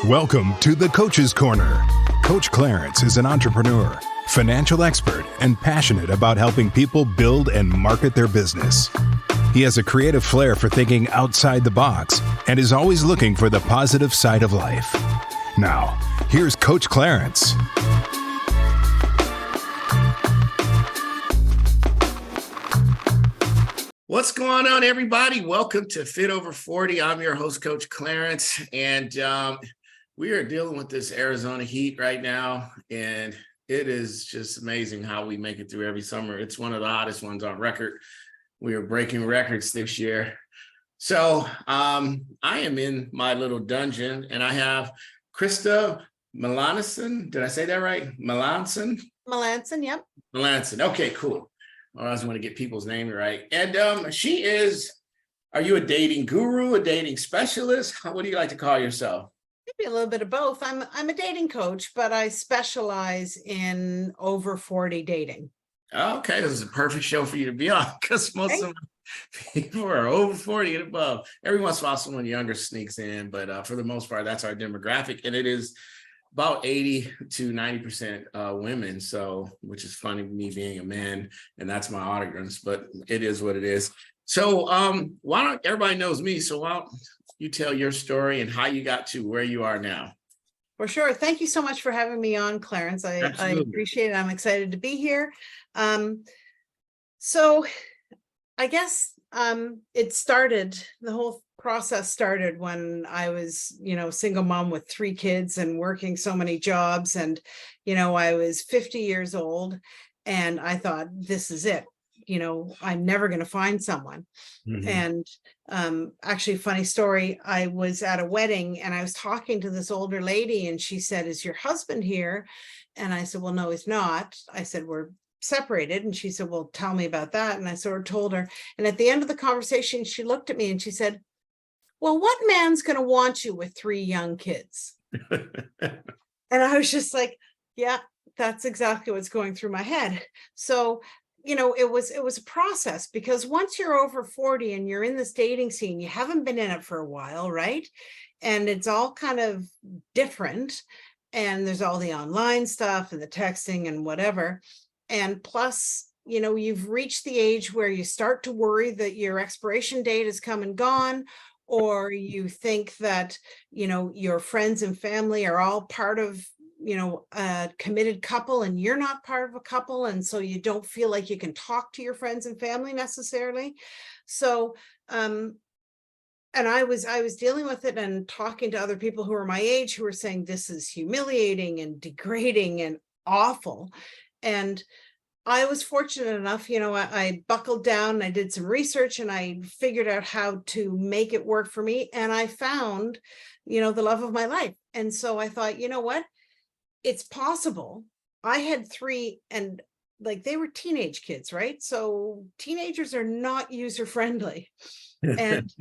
Welcome to the Coach's Corner. Coach Clarence is an entrepreneur, financial expert, and passionate about helping people build and market their business. He has a creative flair for thinking outside the box and is always looking for the positive side of life. Now, here's Coach Clarence. What's going on, everybody? Welcome to Fit Over 40. I'm your host, Coach Clarence, and we are dealing with this Arizona heat right now, and it is just amazing how we make it through every summer. It's one of the hottest ones on record. We are breaking records this year. So I am in my little dungeon, and I have Krista Melanson. Did I say that right? Melanson? Melanson, yep. Melanson. Okay, cool. I always want to get people's names right. And she is, are you a dating guru, a dating specialist? What do you like to call yourself? Maybe a little bit of both. I'm a dating coach, but I specialize in over 40 dating. Okay, this is a perfect show for you to be on because most of people are over 40 and above. Every once in a while, someone younger sneaks in, but for the most part, that's our demographic. And it is about 80 to 90% women. So, which is funny, me being a man, and that's my audience, but it is what it is. So why don't everybody knows me? So why don't you tell your story and how you got to where you are now? For sure. Thank you so much for having me on, Clarence. I appreciate it. I'm excited to be here. So I guess it started, the whole process started when I was, single mom with 3 kids and working so many jobs. And, I was 50 years old and I thought, this is it. I'm never going to find someone. Mm-hmm. And actually, funny story, I was at a wedding and I was talking to this older lady and she said, is your husband here? And I said, well, no, he's not. I said, we're separated. And she said, well, tell me about that. And I sort of told her. And at the end of the conversation, she looked at me and she said, well, what man's going to want you with 3 young kids? And I was just like, yeah, that's exactly what's going through my head. So, it was a process because once you're over 40 and you're in this dating scene, you haven't been in it for a while, right? And it's all kind of different. And there's all the online stuff and the texting and whatever. And plus, you've reached the age where you start to worry that your expiration date has come and gone, or you think that, your friends and family are all part of, a committed couple and you're not part of a couple. And so you don't feel like you can talk to your friends and family necessarily. So, and I was dealing with it and talking to other people who are my age who were saying this is humiliating and degrading and awful. And I was fortunate enough, I buckled down and I did some research and I figured out how to make it work for me. And I found, the love of my life. And so I thought, you know what? It's possible. I had 3 and they were teenage kids, right? So teenagers are not user friendly. And,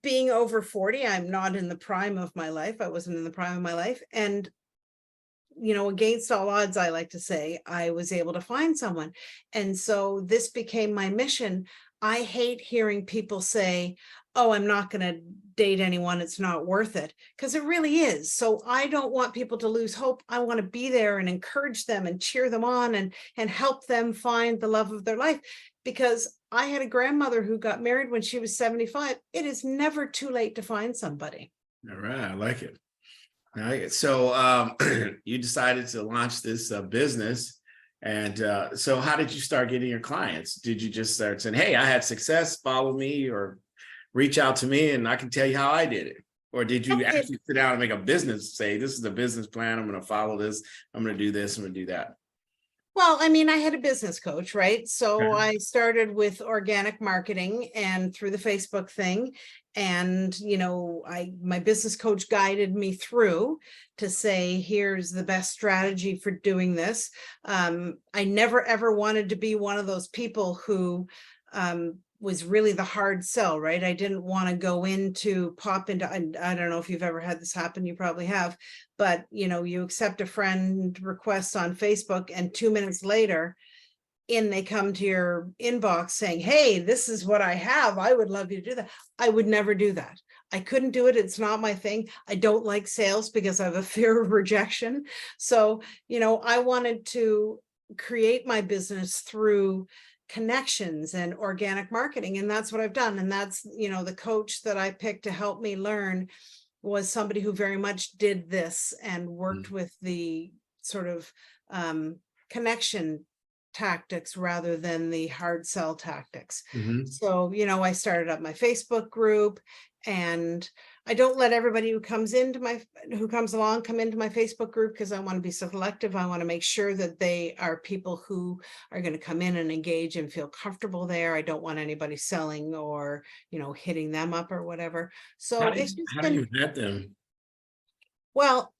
being over 40, I'm not in the prime of my life. I wasn't in the prime of my life. And against all odds, I like to say, I was able to find someone. And so this became my mission. I hate hearing people say, oh, I'm not going to date anyone. It's not worth it, because it really is. So I don't want people to lose hope. I want to be there and encourage them and cheer them on and help them find the love of their life. Because I had a grandmother who got married when she was 75. It is never too late to find somebody. All right. I like it. All right. So you decided to launch this business. And so how did you start getting your clients? Did you just start saying, hey, I had success, follow me, or reach out to me and I can tell you how I did it? Or did you actually sit down and make a business, say, this is a business plan, I'm going to follow this, I'm going to do this, I'm going to do that? Well, I had a business coach, right? So I started with organic marketing and through the Facebook thing. And, my business coach guided me through to say, here's the best strategy for doing this. I never, ever wanted to be one of those people who was really the hard sell, right? I didn't want to pop into, I don't know if you've ever had this happen, you probably have, but you accept a friend request on Facebook and 2 minutes later, in they come to your inbox saying, hey, this is what I have. I would love you to do that. I would never do that. I couldn't do it. It's not my thing. I don't like sales because I have a fear of rejection. So, I wanted to create my business through connections and organic marketing. And that's what I've done. And that's, the coach that I picked to help me learn was somebody who very much did this and worked with the sort of connection tactics rather than the hard sell tactics. So, I started up my Facebook group, and I don't let everybody who comes along come into my Facebook group, because I want to be selective. I want to make sure that they are people who are going to come in and engage and feel comfortable there. I don't want anybody selling or, hitting them up or whatever. So how do you vet them? Well,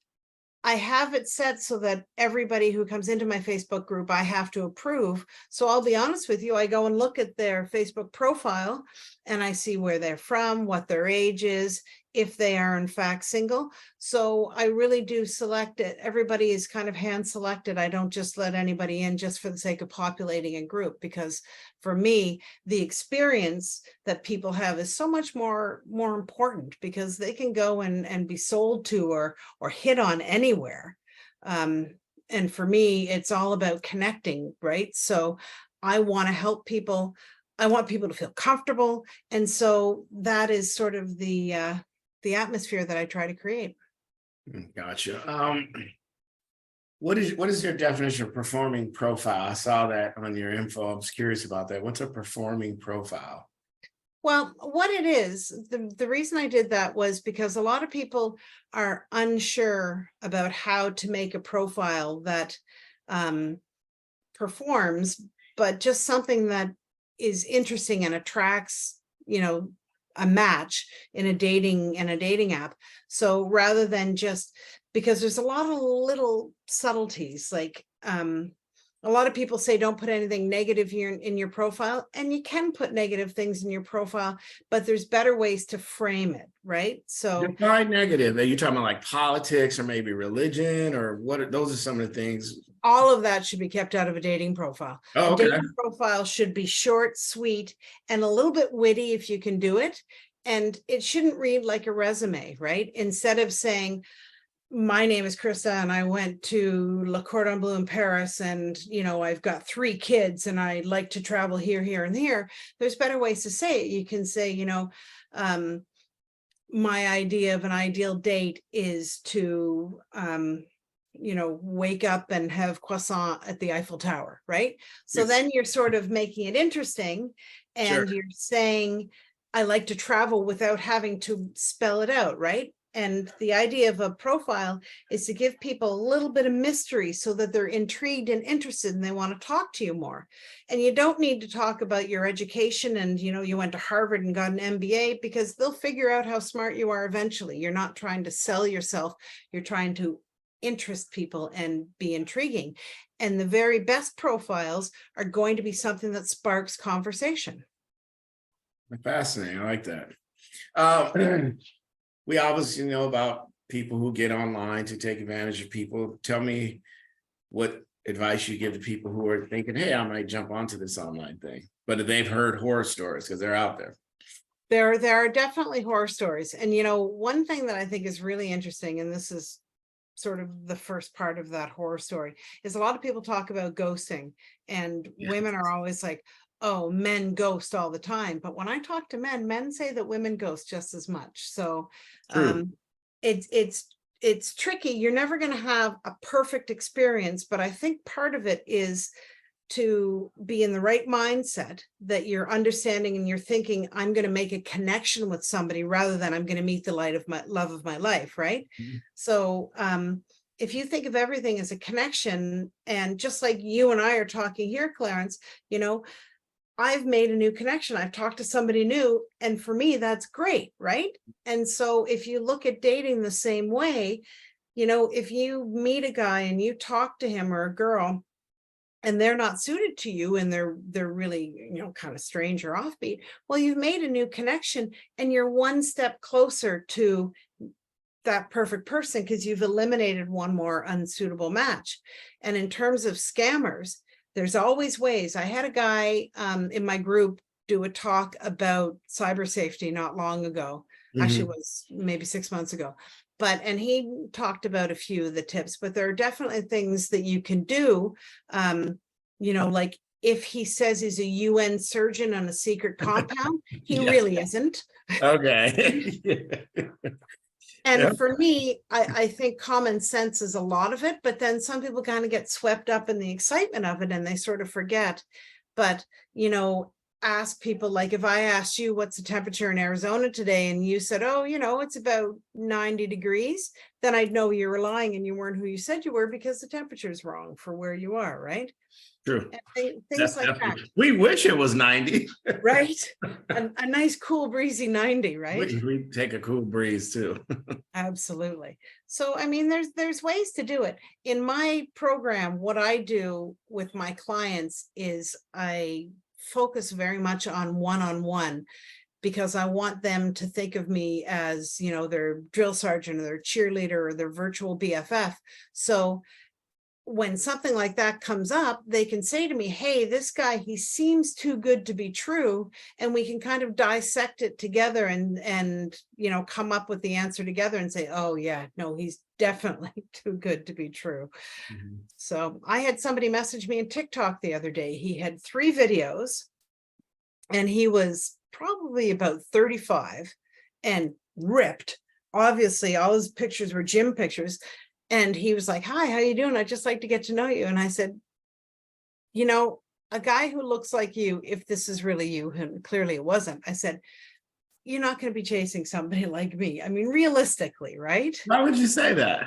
I have it set so that everybody who comes into my Facebook group, I have to approve. So I'll be honest with you, I go and look at their Facebook profile and I see where they're from, what their age is, if they are in fact single. So I really do select it. Everybody is kind of hand selected. I don't just let anybody in just for the sake of populating a group, because for me, the experience that people have is so much more important, because they can go and be sold to or hit on anywhere. And for me, it's all about connecting, right? So I want to help people. I want people to feel comfortable. And so that is sort of the atmosphere that I try to create. Gotcha. What is your definition of performing profile? I saw that on your info. I was curious about that. What's a performing profile? Well, what it is, the reason I did that was because a lot of people are unsure about how to make a profile that performs, but just something that is interesting and attracts, a match in a dating app. So rather than just, because there's a lot of little subtleties, like a lot of people say don't put anything negative here in your profile, and you can put negative things in your profile, but there's better ways to frame it, right? So define negative. Are you talking about like politics or maybe religion, or what? Those are some of the things. All of that should be kept out of a dating profile. Oh, okay. A dating profile should be short, sweet, and a little bit witty if you can do it. And it shouldn't read like a resume, right? Instead of saying, my name is Krista and I went to Le Cordon Bleu in Paris, and, I've got 3 kids and I like to travel here, here, and here. There's better ways to say it. You can say, my idea of an ideal date is to, wake up and have croissant at the Eiffel Tower, right? So Yes. then you're sort of making it interesting, and Sure. you're saying, I like to travel without having to spell it out, right? And the idea of a profile is to give people a little bit of mystery so that they're intrigued and interested and they want to talk to you more. And you don't need to talk about your education and, you went to Harvard and got an MBA, because they'll figure out how smart you are eventually. You're not trying to sell yourself. You're trying to interest people and be intriguing. And the very best profiles are going to be something that sparks conversation. Fascinating. I like that. We obviously know about people who get online to take advantage of people. Tell me what advice you give to people who are thinking, hey, I might jump onto this online thing, but they've heard horror stories, because they're out there. There are definitely horror stories. And, one thing that I think is really interesting, and this is sort of the first part of that horror story, is a lot of people talk about ghosting, and women are always like, oh, men ghost all the time. But when I talk to men say that women ghost just as much. So it's tricky. You're never going to have a perfect experience, but I think part of it is to be in the right mindset, that you're understanding and you're thinking, I'm going to make a connection with somebody rather than I'm going to meet the love of my life, right? Mm-hmm. So if you think of everything as a connection, and just like you and I are talking here, Clarence, I've made a new connection. I've talked to somebody new, and for me, that's great, right? And so if you look at dating the same way, if you meet a guy and you talk to him, or a girl, and they're not suited to you, and they're really, kind of strange or offbeat, well, you've made a new connection and you're one step closer to that perfect person, because you've eliminated one more unsuitable match. And in terms of scammers, there's always ways. I had a guy in my group do a talk about cyber safety not long ago. Actually was maybe 6 months ago. And he talked about a few of the tips, but there are definitely things that you can do. Like if he says he's a UN surgeon on a secret compound, he really isn't. Okay. And for me, I think common sense is a lot of it, but then some people kind of get swept up in the excitement of it and they sort of forget. But, ask people, like if I asked you what's the temperature in Arizona today and you said, oh, it's about 90 degrees, then I'd know you were lying and you weren't who you said you were because the temperature is wrong for where you are, right? True. Things like that. We wish it was 90. Right? A nice, cool, breezy 90, right? We take a cool breeze too. Absolutely. So, there's ways to do it. In my program, what I do with my clients is I focus very much on one-on-one, because I want them to think of me as, their drill sergeant or their cheerleader or their virtual BFF. So when something like that comes up, they can say to me, hey, this guy, he seems too good to be true. And we can kind of dissect it together and come up with the answer together and say, oh yeah, no, he's definitely too good to be true. So I had somebody message me in TikTok the other day. He had 3 videos and he was probably about 35 and ripped. Obviously, all his pictures were gym pictures. And he was like, hi, how you doing? I'd just like to get to know you. And I said, a guy who looks like you, if this is really you, and clearly it wasn't, I said, you're not going to be chasing somebody like me. Realistically, right? Why would you say that?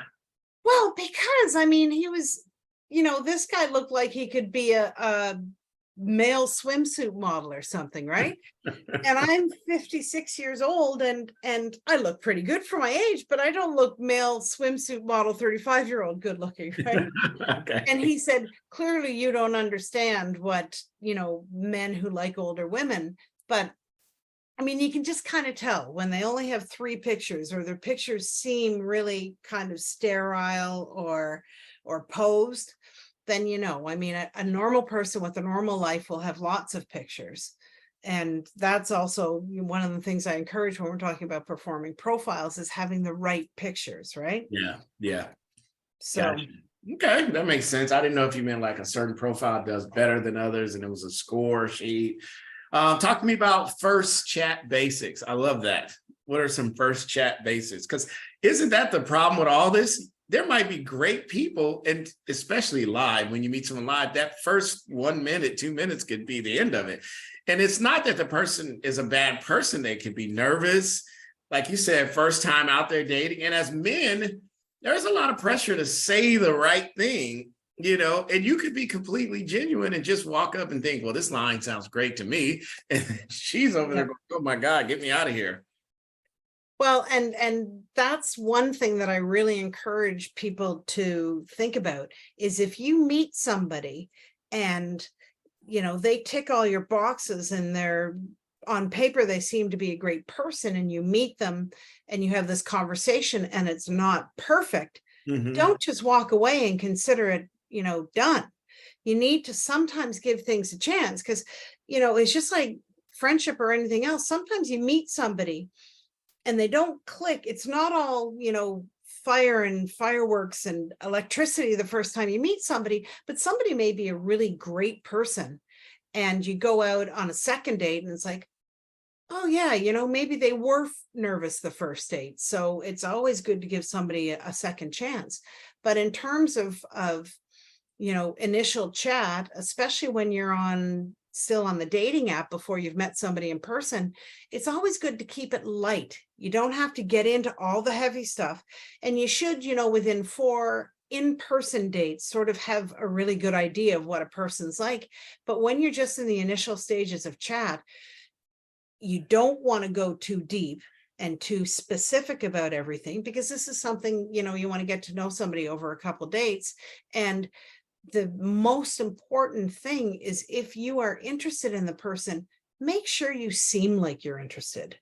Well, because, he was, this guy looked like he could be a male swimsuit model or something, right? And I'm 56 years old and I look pretty good for my age, but I don't look male swimsuit model 35-year-old good looking, right? Okay. And he said, clearly you don't understand what, men who like older women, but you can just kind of tell when they only have 3 pictures or their pictures seem really kind of sterile or posed. Then, a normal person with a normal life will have lots of pictures. And that's also one of the things I encourage when we're talking about performing profiles is having the right pictures, right? Yeah. So, gotcha. Okay, that makes sense. I didn't know if you meant like a certain profile does better than others and it was a score sheet. Talk to me about first chat basics. I love that. What are some first chat basics? Because isn't that the problem with all this? There might be great people, and especially live, when you meet someone live, that first 1 minute, 2 minutes could be the end of it. And it's not that the person is a bad person. They could be nervous. Like you said, first time out there dating. And as men, there's a lot of pressure to say the right thing, and you could be completely genuine and just walk up and think, well, this line sounds great to me. And she's over there going, oh my God, get me out of here. Well, and that's one thing that I really encourage people to think about is if you meet somebody and, they tick all your boxes and they're on paper, they seem to be a great person and you meet them and you have this conversation and it's not perfect. Don't just walk away and consider it, done. You need to sometimes give things a chance because, it's just like friendship or anything else. Sometimes you meet somebody and they don't click. It's not all, fire and fireworks and electricity the first time you meet somebody, but somebody may be a really great person. And you go out on a second date and it's like, oh yeah, maybe they were nervous the first date. So it's always good to give somebody a second chance. But in terms of initial chat, especially when you're still on the dating app before you've met somebody in person, it's always good to keep it light. You don't have to get into all the heavy stuff. And you should, within 4 in-person dates, sort of have a really good idea of what a person's like. But when you're just in the initial stages of chat, you don't want to go too deep and too specific about everything, because this is something, you want to get to know somebody over a couple dates. And the most important thing is if you are interested in the person, make sure you seem like you're interested,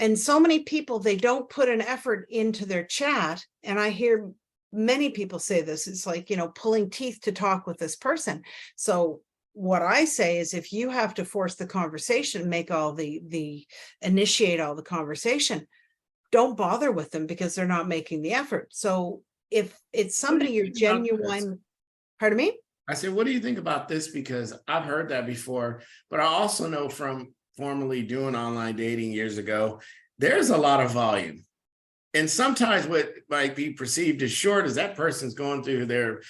and so many people, they don't put an effort into their chat. And I hear many people say this, it's like, pulling teeth to talk with this person. So what I say is, if you have to force the conversation, make all the initiate all the conversation, don't bother with them because they're not making the effort. So if it's somebody you're genuine, pardon me? I said, what do you think about this? Because I've heard that before, but I also know from formerly doing online dating years ago, there's a lot of volume. And sometimes what might be perceived as short is that person's going through their,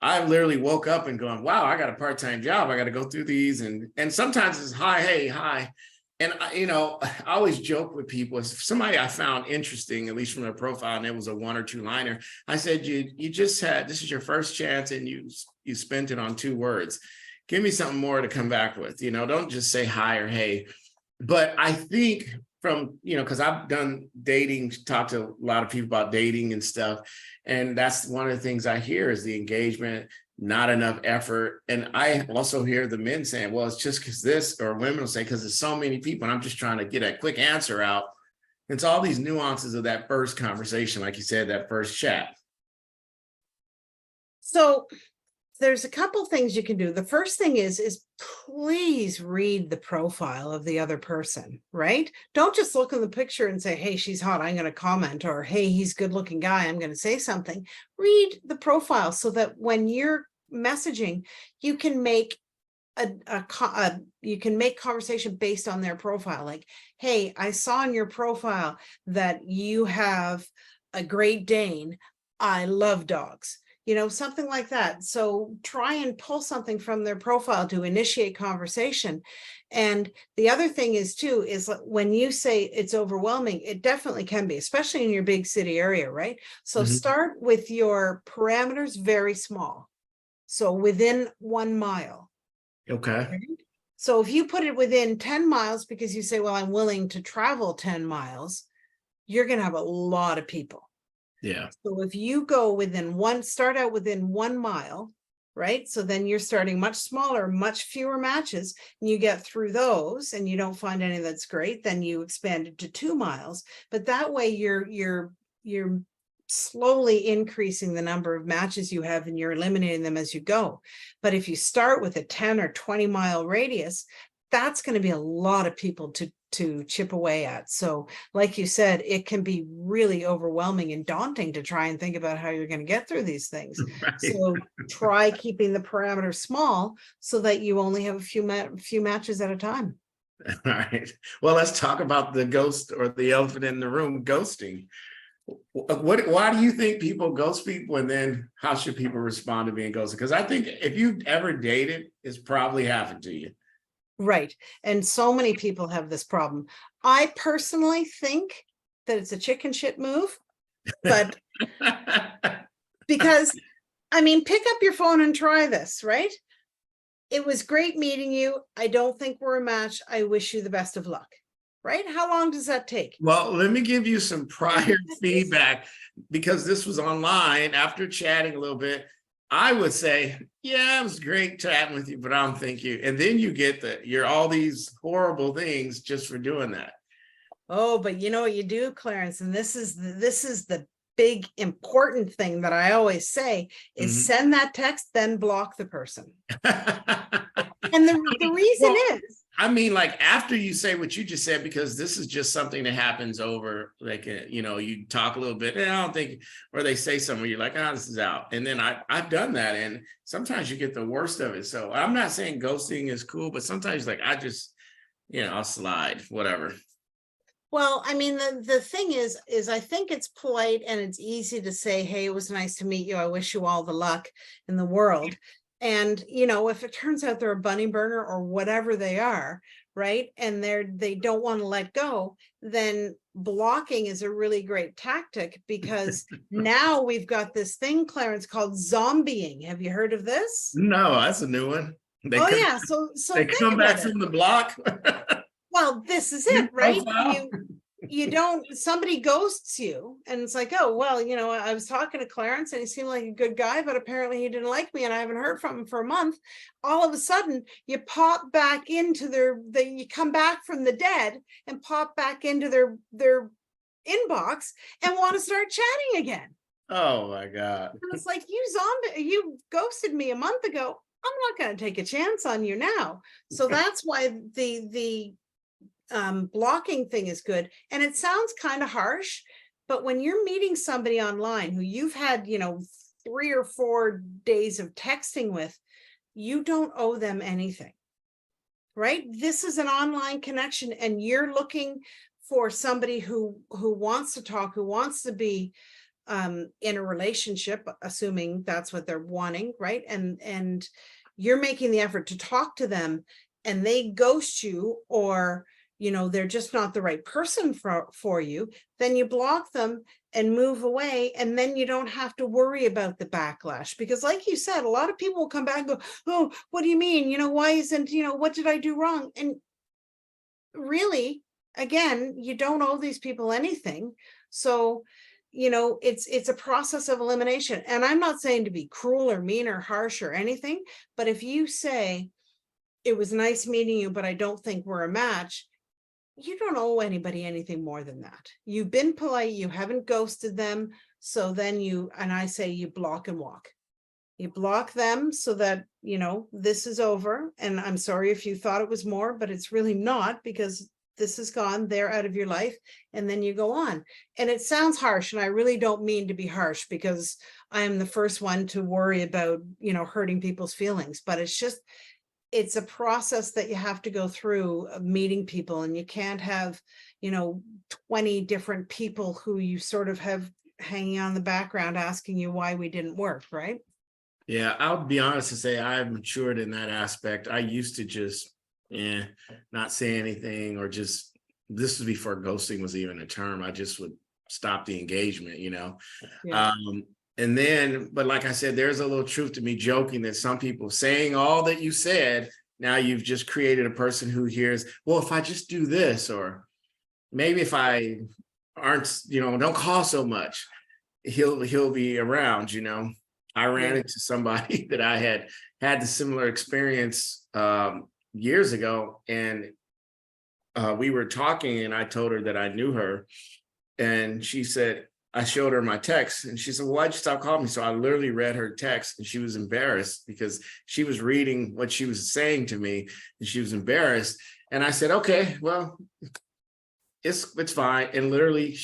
I literally woke up and going, wow, I got a part-time job. I got to go through these. And sometimes it's hi, hey, hi. And I always joke with people. If somebody I found interesting, at least from their profile, and it was a 1 or 2 liner, I said, you just had, this is your first chance and you spent it on 2 words. Give me something more to come back with. Don't just say hi or hey. But I think from, because I've done dating, talked to a lot of people about dating and stuff. And that's one of the things I hear is the engagement, not enough effort. And I also hear the men saying, well, it's just because this, or women will say, because there's so many people and I'm just trying to get a quick answer out. It's all these nuances of that first conversation, like you said, that first chat. So there's a couple things you can do. The first thing is please read the profile of the other person, right? Don't just look in the picture and say, hey, she's hot, I'm going to comment, or hey, he's a good looking guy, I'm going to say something. Read the profile so that when you're messaging, you can make you can make conversation based on their profile. Like, hey, I saw in your profile that you have a Great Dane. I love dogs. Something like that. So try and pull something from their profile to initiate conversation. And the other thing is too, is when you say it's overwhelming, it definitely can be, especially in your big city area, right? So start with your parameters very small. So within 1 mile. Okay. Right? So if you put it within 10 miles, because you say, well, I'm willing to travel 10 miles, you're going to have a lot of people. Yeah. So if you go start out within 1 mile, right? So then you're starting much smaller, much fewer matches, and you get through those and you don't find any that's great, then you expand it to 2 miles. But that way you're slowly increasing the number of matches you have and you're eliminating them as you go. But if you start with a 10 or 20 mile radius, that's going to be a lot of people to chip away at. So like you said, it can be really overwhelming and daunting to try and think about how you're going to get through these things. Right. So try keeping the parameters small so that you only have a few matches at a time. All right. Well, let's talk about the ghost, or the elephant in the room, ghosting. Why do you think people ghost people, and then how should people respond to being ghosted? Because I think if you've ever dated, it's probably happened to you. Right. And so many people have this problem. I personally think that it's a chicken shit move, but because, pick up your phone and try this, right? It was great meeting you. I don't think we're a match. I wish you the best of luck. Right? How long does that take? Well, let me give you some prior feedback, because this was online. After chatting a little bit, I would say, yeah, it was great chatting with you, but I don't think you. And then you get you're all these horrible things just for doing that. Oh, but you know what you do, Clarence, and this is the big important thing that I always say is send that text, then block the person. And the reason is, like after you say what you just said, because this is just something that happens over, like, you talk a little bit, and I don't think, or they say something where you're like, this is out. And then I've done that. And sometimes you get the worst of it. So I'm not saying ghosting is cool, but sometimes like, I just, I'll slide, whatever. Well, the thing is I think it's polite and it's easy to say, hey, it was nice to meet you. I wish you all the luck in the world. And, if it turns out they're a bunny burner or whatever they are, right, and they don't want to let go, then blocking is a really great tactic, because now we've got this thing, Clarence, called zombieing. Have you heard of this? No, that's a new one. So they come back from the block. Well, this is it, right? Somebody ghosts you and it's like, oh, well, I was talking to Clarence and he seemed like a good guy, but apparently he didn't like me and I haven't heard from him for a month. All of a sudden you pop back into you come back from the dead and pop back into their inbox and want to start chatting again. Oh my God. And it's like, you ghosted me a month ago. I'm not going to take a chance on you now. So that's why the blocking thing is good. And it sounds kind of harsh, but when you're meeting somebody online who you've had, 3 or 4 days of texting with, you don't owe them anything, right? This is an online connection, and you're looking for somebody who wants to talk, who wants to be in a relationship, assuming that's what they're wanting, right? And you're making the effort to talk to them, and they ghost you, or they're just not the right person for you, then you block them and move away, and then you don't have to worry about the backlash. Because like you said, a lot of people will come back and go, oh, what do you mean, why isn't, what did I do wrong? And really, again, you don't owe these people anything. So it's a process of elimination. And I'm not saying to be cruel or mean or harsh or anything, but if you say, it was nice meeting you, but I don't think we're a match, you don't owe anybody anything more than that. You've been polite, you haven't ghosted them. So then I say you block and walk. You block them so that, this is over. And I'm sorry if you thought it was more, but it's really not, because this is gone, they're out of your life, and then you go on. And it sounds harsh, and I really don't mean to be harsh, because I am the first one to worry about, hurting people's feelings, but it's a process that you have to go through of meeting people, and you can't have, 20 different people who you sort of have hanging on the background asking you why we didn't work, right? Yeah, I'll be honest and say I've matured in that aspect. I used to just not say anything, or just, this was before ghosting was even a term. I just would stop the engagement, Yeah. And then, but like I said, there's a little truth to me joking that some people saying all that you said, now you've just created a person who hears, well, if I just do this, or maybe if I aren't, don't call so much, he'll be around, I ran into somebody that I had the similar experience years ago, and we were talking, and I told her that I knew her, and she said, I showed her my text, and she said, well, why'd you stop calling me? So I literally read her text, and she was embarrassed because she was reading what she was saying to me, and she was embarrassed. And I said, okay, well, it's fine. And literally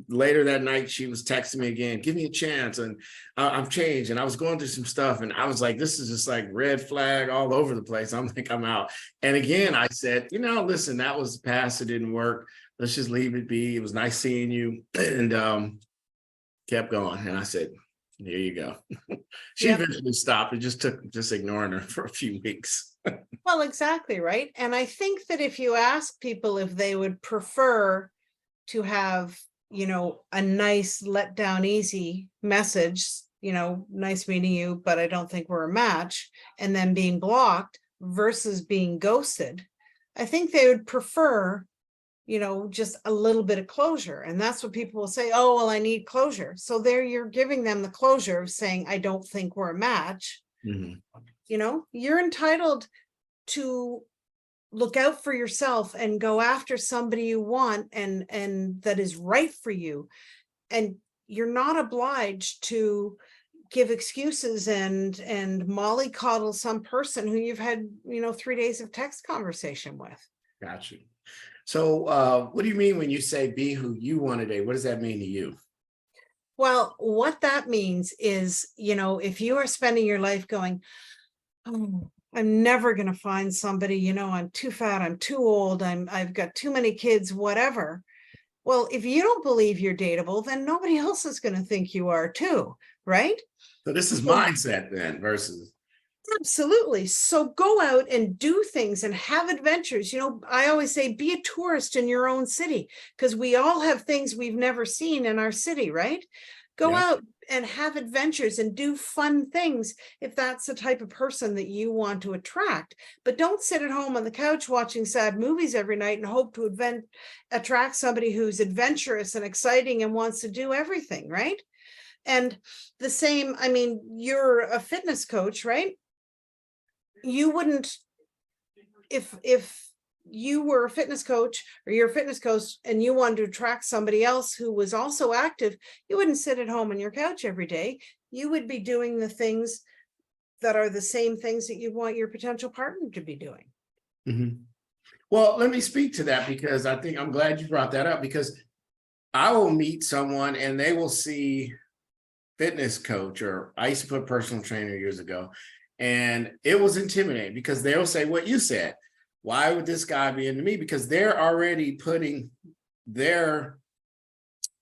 later that night, she was texting me again, give me a chance. And I've changed. And I was going through some stuff, and I was like, this is just like red flag all over the place. I'm like, I'm out. And again, I said, listen, that was the past. It didn't work. Let's just leave it be. It was nice seeing you. And kept going. And I said, here you go. She eventually stopped. It just took ignoring her for a few weeks. Well, exactly, right. And I think that if you ask people if they would prefer to have, a nice let down easy message, nice meeting you, but I don't think we're a match, and then being blocked versus being ghosted, I think they would prefer, just a little bit of closure. And that's what people will say, oh, well, I need closure. So there you're giving them the closure of saying, I don't think we're a match. Mm-hmm. You're entitled to look out for yourself and go after somebody you want and that is right for you. And you're not obliged to give excuses and mollycoddle some person who you've had, 3 days of text conversation with. Gotcha. So what do you mean when you say be who you want to date? What does that mean to you? Well, what that means is, if you are spending your life going, oh, I'm never going to find somebody, I'm too fat, I'm too old, I've got too many kids, whatever. Well, if you don't believe you're dateable, then nobody else is going to think you are too, right? So this is mindset then versus. Absolutely. So go out and do things and have adventures. I always say be a tourist in your own city, because we all have things we've never seen in our city, right? Go out and have adventures and do fun things if that's the type of person that you want to attract. But don't sit at home on the couch watching sad movies every night and hope to attract somebody who's adventurous and exciting and wants to do everything, right? And the same, you're a fitness coach, right? You wouldn't, if you were a fitness coach or you're a fitness coach and you wanted to attract somebody else who was also active, you wouldn't sit at home on your couch every day. You would be doing the things that are the same things that you want your potential partner to be doing. Mhm. Well, let me speak to that, because I think I'm glad you brought that up, because I will meet someone and they will see fitness coach, or I used to put personal trainer years ago, and it was intimidating because they'll say what you said. Why would this guy be into me? Because they're already putting their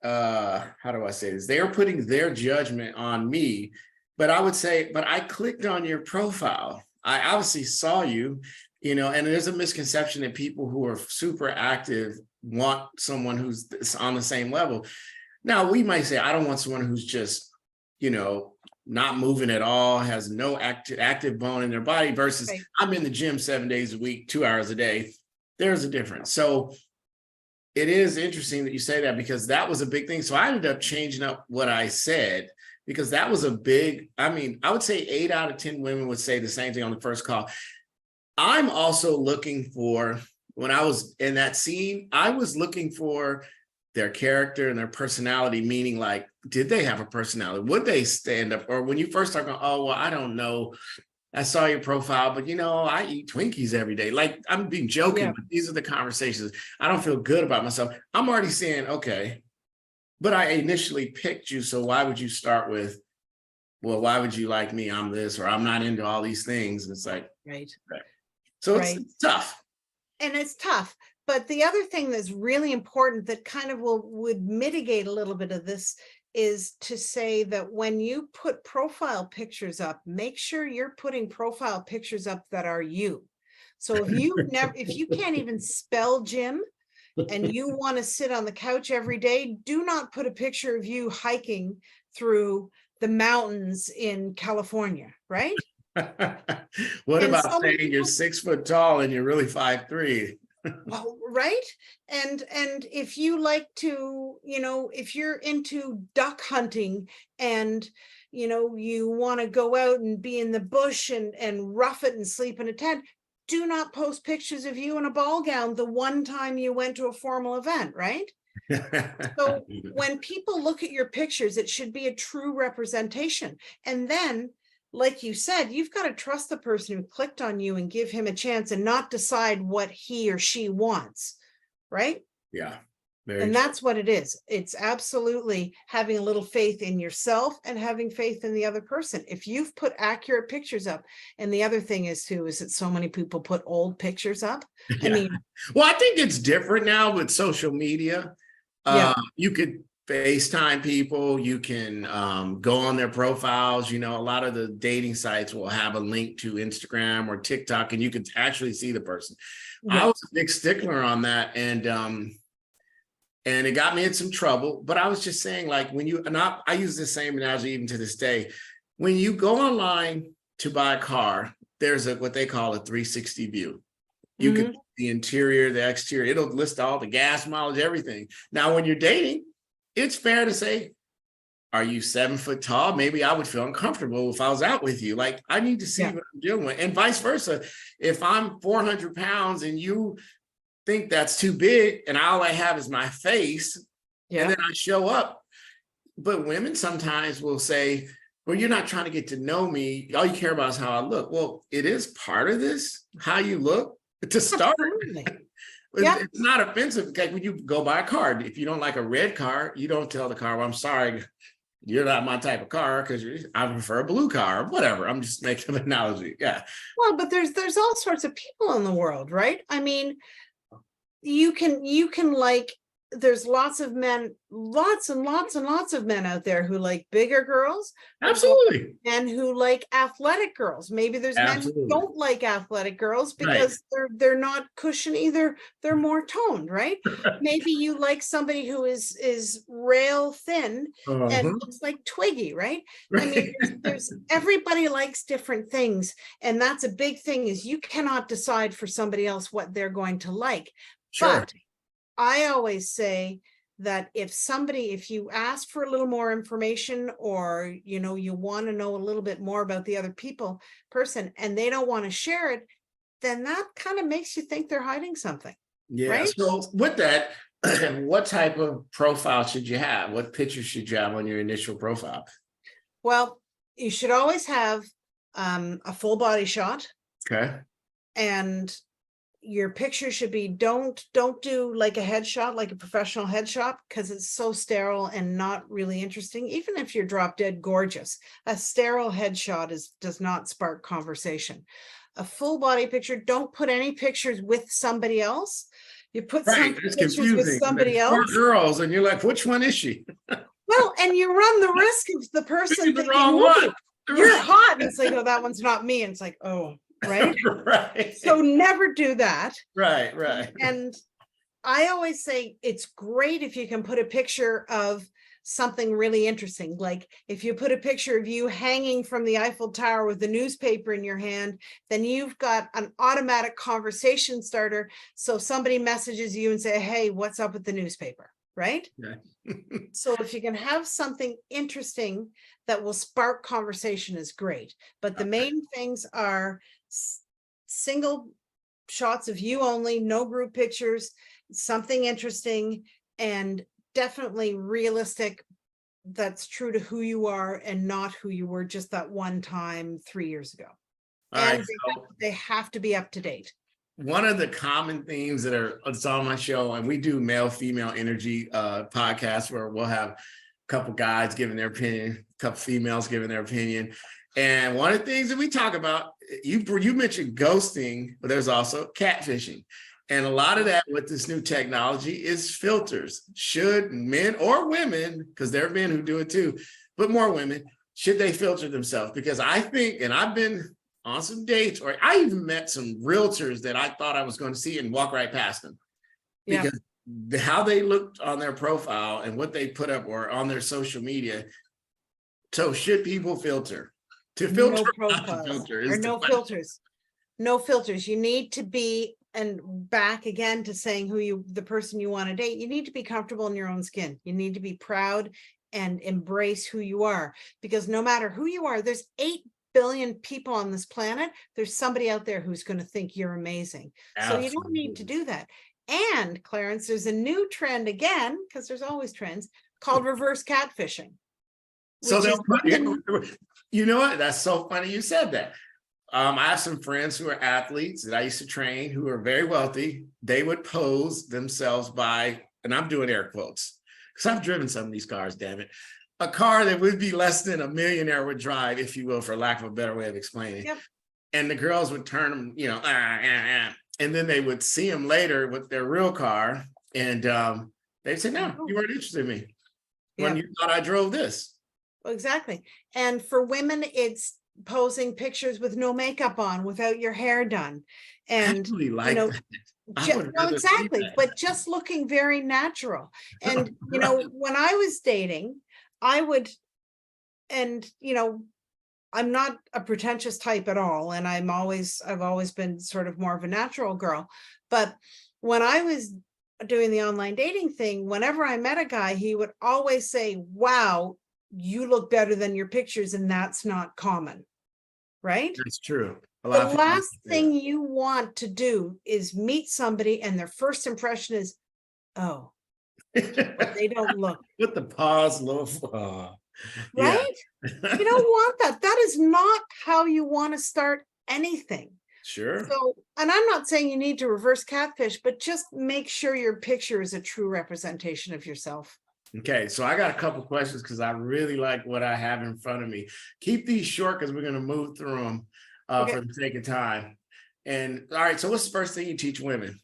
how do I say this? They're putting their judgment on me. But I would say, but I clicked on your profile. I obviously saw you, and there's a misconception that people who are super active want someone who's on the same level. Now, we might say, I don't want someone who's just, not moving at all, has no active bone in their body, versus Right. I'm in the gym 7 days a week, 2 hours a day. There's a difference. So it is interesting that you say that, because that was a big thing. So I ended up changing up what I said, because that was a big, I would say 8 out of 10 women would say the same thing on the first call. I'm also looking for, when I was in that scene, I was looking for their character and their personality, meaning like, did they have a personality? Would they stand up? Or when you first start going, oh, well, I don't know, I saw your profile, but I eat Twinkies every day. Like, I'm being joking, but these are the conversations. I don't feel good about myself. I'm already saying, okay, but I initially picked you. So why would you start with, well, why would you like me? I'm this, or I'm not into all these things. And it's like, Right. So it's tough. And it's tough. But the other thing that's really important that kind of would mitigate a little bit of this is to say that when you put profile pictures up, make sure you're putting profile pictures up that are you. So if you can't even spell Jim and you want to sit on the couch every day, do not put a picture of you hiking through the mountains in California, right? What And about so many saying you're 6 foot tall and you're really 5'3"? Well, right. And if you like to, if you're into duck hunting and, you want to go out and be in the bush and rough it and sleep in a tent, do not post pictures of you in a ball gown the one time you went to a formal event, right? So when people look at your pictures, it should be a true representation. And then, like you said, you've got to trust the person who clicked on you and give him a chance and not decide what he or she wants, right? Yeah. And that's what it is. It's absolutely having a little faith in yourself and having faith in the other person. If you've put accurate pictures up, and the other thing is too, is that so many people put old pictures up. Yeah. Well, I think it's different now with social media. You could FaceTime people, you can go on their profiles. A lot of the dating sites will have a link to Instagram or TikTok, and you can actually see the person. I was a big stickler on that, and it got me in some trouble. But I was just saying, like, I use the same analogy even to this day. When you go online to buy a car, there's what they call a 360 view. You can the interior, the exterior, it'll list all the gas mileage, everything. Now, when you're dating, it's fair to say, are you 7 foot tall? Maybe I would feel uncomfortable if I was out with you. Like, I need to see what I'm dealing with. And vice versa. If I'm 400 pounds and you think that's too big and all I have is my face, and then I show up. But women sometimes will say, well, you're not trying to get to know me. All you care about is how I look. Well, it is part of this, how you look to start. It's not offensive. Like when you go buy a car, if you don't like a red car, you don't tell the car, well, I'm sorry, you're not my type of car, because I prefer a blue car or whatever. I'm just making an analogy. Yeah. Well, but there's all sorts of people in the world, right? I mean, you can like, there's lots of men, lots and lots and lots of men out there who like bigger girls. Absolutely. Men who like athletic girls. Maybe there's men who don't like athletic girls because they're not cushiony, they're more toned, right? Maybe you like somebody who is rail thin and looks like Twiggy, right? I mean, there's everybody likes different things, and that's a big thing, is you cannot decide for somebody else what they're going to like. But I always say that if you ask for a little more information, or, you want to know a little bit more about the other person, and they don't want to share it, then that kind of makes you think they're hiding something. Yeah. Right? So with that, what type of profile should you have? What picture should you have on your initial profile? Well, you should always have a full body shot, Okay. and your picture should be, don't do like a headshot, like a professional headshot, because it's so sterile and not really interesting. Even if you're drop dead gorgeous, a sterile headshot does not spark conversation. A full body picture, don't put any pictures with somebody else. You put some Right. It's pictures with confusing. somebody There's four else. girls, and you're like, which one is she? Well, and you run the risk of the person The thinking, wrong "Ooh, one. you're hot," and it's like, oh, that one's not me. And it's like, oh, right. Right. So never do that. Right. Right. And I always say it's great if you can put a picture of something really interesting. Like if you put a picture of you hanging from the Eiffel Tower with a newspaper in your hand, then you've got an automatic conversation starter. So somebody messages you and say, hey, what's up with the newspaper? Right? Yeah. So if you can have something interesting that will spark conversation is great. But the main things are single shots of you only, no group pictures, something interesting, and definitely realistic, that's true to who you are and not who you were just that one time 3 years ago. All And right, so they have to be up to date. one of the common themes it's on my show, and we do male female energy podcast where we'll have a couple guys giving their opinion, a couple females giving their opinion. And one of the things that we talk about, you mentioned ghosting, but there's also catfishing. And a lot of that with this new technology is filters. Should men or women, because there are men who do it too, but more women, should they filter themselves? Because I think, and I've been on some dates, or I even met some realtors that I thought I was going to see and walk right past them. Because how they looked on their profile and what they put up or on their social media. So should people filter? To filter, No not to profiles filter or no filters. No filters. You need to be, and back again to saying the person you want to date, you need to be comfortable in your own skin. You need to be proud and embrace who you are, because no matter who you are, there's 8 billion people on this planet. There's somebody out there who's going to think you're amazing. Absolutely. So you don't need to do that. And Clarence, there's a new trend again, because there's always trends, called reverse catfishing. So you know what? That's so funny you said that. I have some friends who are athletes that I used to train who are very wealthy. They would pose themselves by, and I'm doing air quotes, because I've driven some of these cars, damn it. A car that would be less than a millionaire would drive, if you will, for lack of a better way of explaining. Yep. And the girls would turn them, and then they would see them later with their real car. And they'd say, no, you weren't interested in me when you thought I drove this. Exactly. And for women, it's posing pictures with no makeup on, without your hair done. And I really like that. Well, exactly, but just looking very natural. And when I was dating, I would, and I'm not a pretentious type at all, and I've always been sort of more of a natural girl. But when I was doing the online dating thing, whenever I met a guy, he would always say, wow, you look better than your pictures, and that's not common, right? That's true. The last thing you want to do is meet somebody and their first impression is, oh, they don't look. With the pause, right? You don't want that. That is not how you want to start anything. Sure. So, and I'm not saying you need to reverse catfish, but just make sure your picture is a true representation of yourself. Okay, so I got a couple questions because I really like what I have in front of me. Keep these short because we're going to move through them for the sake of time. And all right, so what's the first thing you teach women?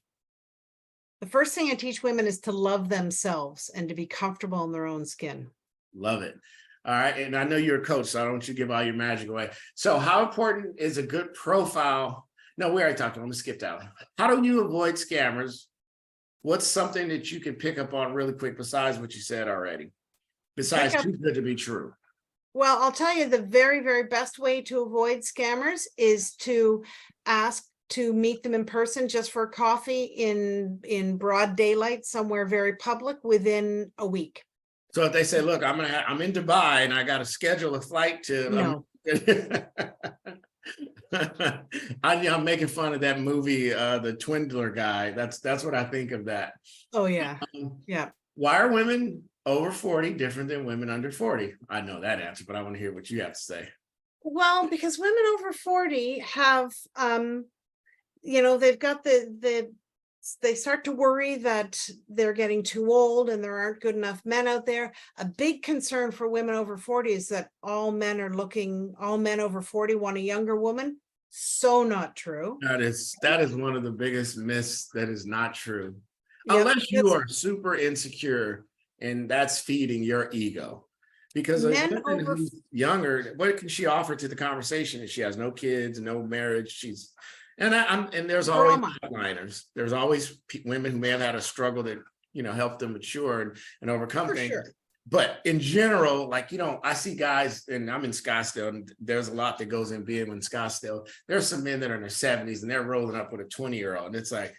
The first thing I teach women is to love themselves and to be comfortable in their own skin. Love it. All right, and I know you're a coach, so I don't want you to give all your magic away. So how important is a good profile? No, we already talked about it. I'm going to skip that one. How do you avoid scammers? What's something that you can pick up on really quick besides what you said already? Besides too good to be true. Well, I'll tell you, the very, very best way to avoid scammers is to ask to meet them in person, just for coffee in broad daylight, somewhere very public, within a week. So if they say, look, I'm in Dubai and I got to schedule a flight to, no. I'm making fun of that movie, the Twindler guy. That's what I think of that. Oh yeah. Yeah. Why are women over 40 different than women under 40? I know that answer, but I want to hear what you have to say. Well, because women over 40 have, they've got they start to worry that they're getting too old and there aren't good enough men out there. A big concern for women over 40 is that all men over 40 want a younger woman. So not true. That is one of the biggest myths that is not true. Yep. Unless you are super insecure and that's feeding your ego. Because a Men woman over who's younger, what can she offer to the conversation if she has no kids, no marriage? And there's always Drama. outliners. There's always women who may have had a struggle that help them mature and overcome For things. sure. But in general, like I see guys, and I'm in Scottsdale, and there's a lot that goes in being in Scottsdale. There's some men that are in their 70s and they're rolling up with a 20-year-old, and it's like,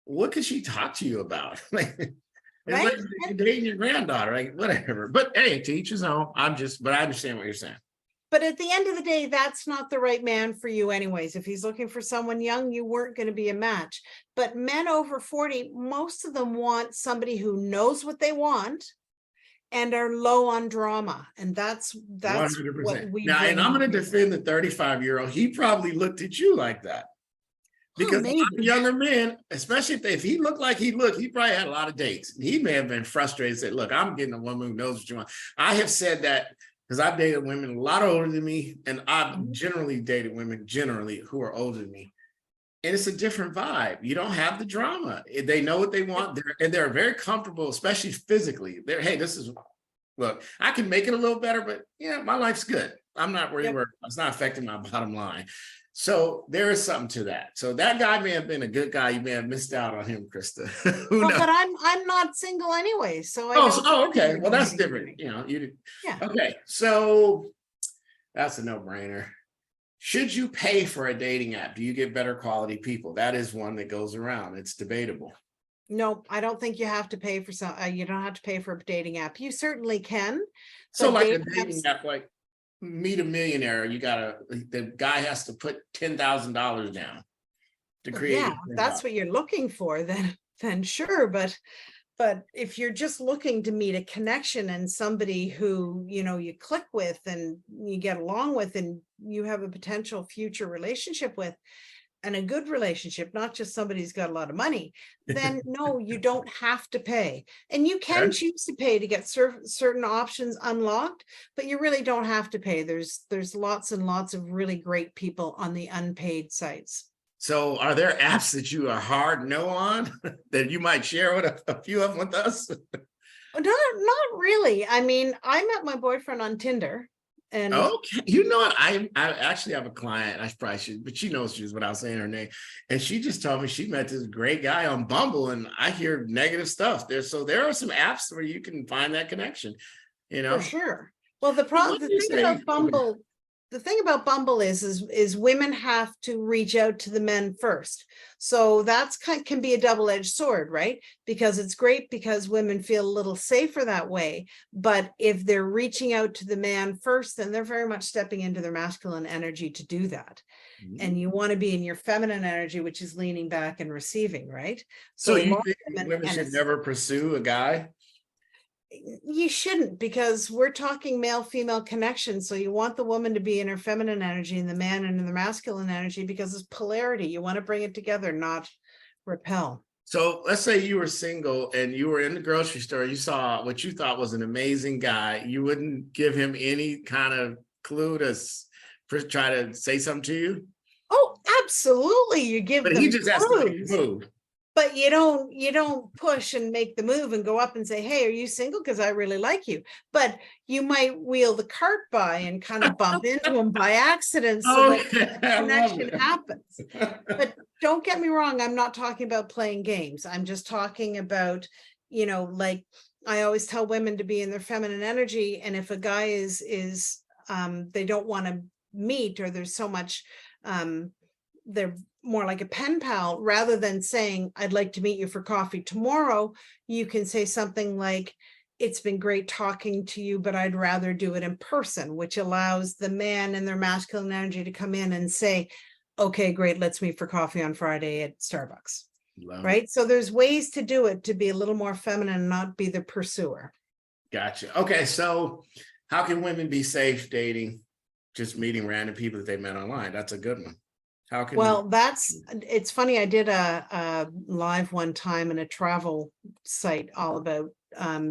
what could she talk to you about? It's Right? like you're dating your granddaughter, like whatever. But hey, to each his own. But I understand what you're saying. But at the end of the day, that's not the right man for you anyways. If he's looking for someone young, you weren't going to be a match. But men over 40, most of them want somebody who knows what they want and are low on drama. And that's 100%. what we Now, and bring. I'm going to defend the 35-year-old. He probably looked at you like that. Because a lot of maybe. younger men, especially if he looked like he looked, he probably had a lot of dates. He may have been frustrated and said, look, I'm getting a woman who knows what you want. I have said that because I've dated women a lot older than me, and I've generally dated women who are older than me. And it's a different vibe. You don't have the drama. They know what they want, they're very comfortable, especially physically. Hey, look, I can make it a little better, but yeah, my life's good. I'm not worried where it's not affecting my bottom line. So there is something to that. So that guy may have been a good guy. You may have missed out on him, Krista. Who knows? But I'm not single anyway. So okay. Well, that's different. Okay. So that's a no-brainer. Should you pay for a dating app? Do you get better quality people? That is one that goes around. It's debatable. No, I don't think you have to pay for you don't have to pay for a dating app. You certainly can. So like a dating app, like Meet a Millionaire, the guy has to put $10,000 down to create. Yeah, that's what you're looking for, then sure. But if you're just looking to meet a connection and somebody who, you click with and you get along with and you have a potential future relationship with, and a good relationship, not just somebody who's got a lot of money, then no, you don't have to pay. And you can choose to pay to get certain options unlocked, but you really don't have to pay. There's lots and lots of really great people on the unpaid sites. So are there apps that you are hard no on that you might share with a few of them with us? Not really. I mean, I met my boyfriend on Tinder. And okay, what? I actually have a client. I probably should, but she knows she's without saying her name. And she just told me she met this great guy on Bumble, and I hear negative stuff there. So there are some apps where you can find that connection. For sure. Well, the thing about Bumble. The thing about Bumble is women have to reach out to the men first. So that's can be a double-edged sword, right? Because it's great because women feel a little safer that way. But if they're reaching out to the man first, then they're very much stepping into their masculine energy to do that. Mm-hmm. And you want to be in your feminine energy, which is leaning back and receiving, right? So you think women should never pursue a guy? You shouldn't, because we're talking male-female connection. So you want the woman to be in her feminine energy and the man in the masculine energy, because it's polarity. You want to bring it together, not repel. So let's say you were single and you were in the grocery store. You saw what you thought was an amazing guy. You wouldn't give him any kind of clue to try to say something to you? Oh, absolutely. You give them he just has to make a move. But you don't push and make the move and go up and say, hey, are you single? Because I really like you. But you might wheel the cart by and kind of bump into him by accident so that the connection happens. But don't get me wrong, I'm not talking about playing games. I'm just talking about, like I always tell women to be in their feminine energy. And if a guy is they don't want to meet, or there's so much, they're more like a pen pal, rather than saying, I'd like to meet you for coffee tomorrow, you can say something like, it's been great talking to you, but I'd rather do it in person, which allows the man and their masculine energy to come in and say, okay, great, let's meet for coffee on Friday at Starbucks. Right? So there's ways to do it to be a little more feminine and not be the pursuer. Gotcha. Okay, so how can women be safe dating? just meeting random people that they met online. That's a good one. How can Well, it's funny. I did a live one time in a travel site all about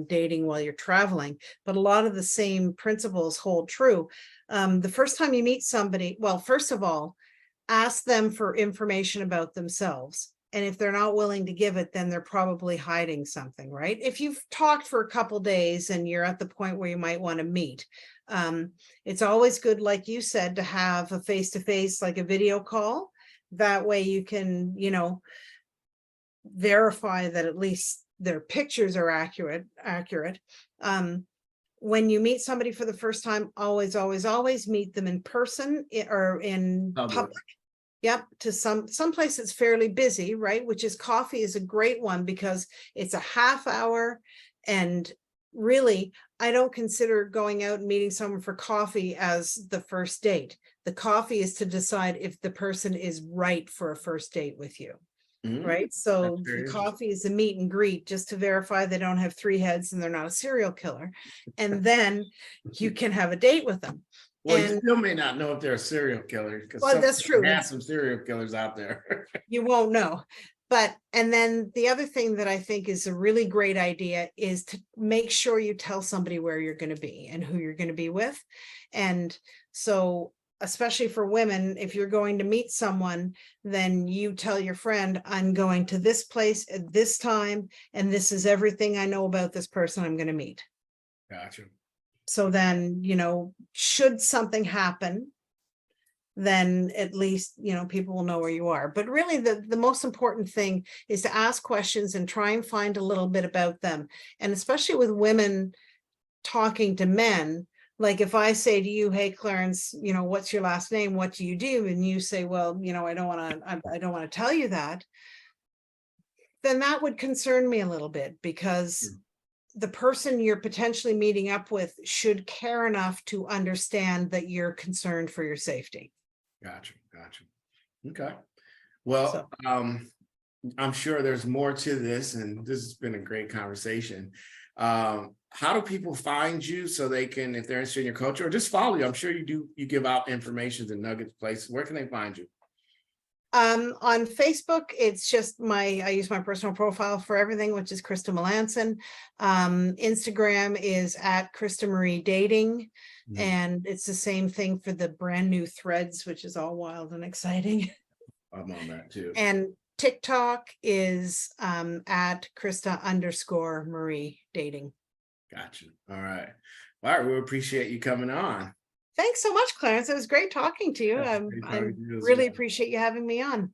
dating while you're traveling, but a lot of the same principles hold true. The first time you meet somebody, well, first of all, ask them for information about themselves. And if they're not willing to give it, then they're probably hiding something, right? If you've talked for a couple days and you're at the point where you might want to meet, it's always good, like you said, to have a face-to-face, like a video call. That way you can, verify that at least their pictures are accurate. When you meet somebody for the first time, always meet them in person or in public. Yep, to some place it's fairly busy, right? Which is coffee is a great one because it's a half hour. And really, I don't consider going out and meeting someone for coffee as the first date. The coffee is to decide if the person is right for a first date with you. Right. So the coffee is a meet and greet just to verify they don't have 3 heads and they're not a serial killer. And then you can have a date with them. Well, you still may not know if they're a serial killer because that's true. There are some serial killers out there. You won't know. And then the other thing that I think is a really great idea is to make sure you tell somebody where you're going to be and who you're going to be with. And so, especially for women, if you're going to meet someone, then you tell your friend, I'm going to this place at this time, and this is everything I know about this person I'm going to meet. Gotcha. So then, should something happen, then at least, people will know where you are. But really, the most important thing is to ask questions and try and find a little bit about them. And especially with women talking to men, like if I say to you, hey, Clarence, what's your last name? What do you do? And you say, well, I don't want to tell you that. Then that would concern me a little bit because the person you're potentially meeting up with should care enough to understand that you're concerned for your safety. Gotcha. Okay. Well, I'm sure there's more to this, and this has been a great conversation. How do people find you so they can, if they're interested in your culture, or just follow you? I'm sure you give out information and nuggets places. Where can they find you? On Facebook, it's just I use my personal profile for everything, which is Krista Melanson. Instagram is at Krista Marie Dating. And it's the same thing for the brand new Threads, which is all wild and exciting. I'm on that too. And TikTok is at Krista_Marie Dating. Gotcha. All right. We appreciate you coming on. Thanks so much, Clarence. It was great talking to you. I really appreciate you having me on.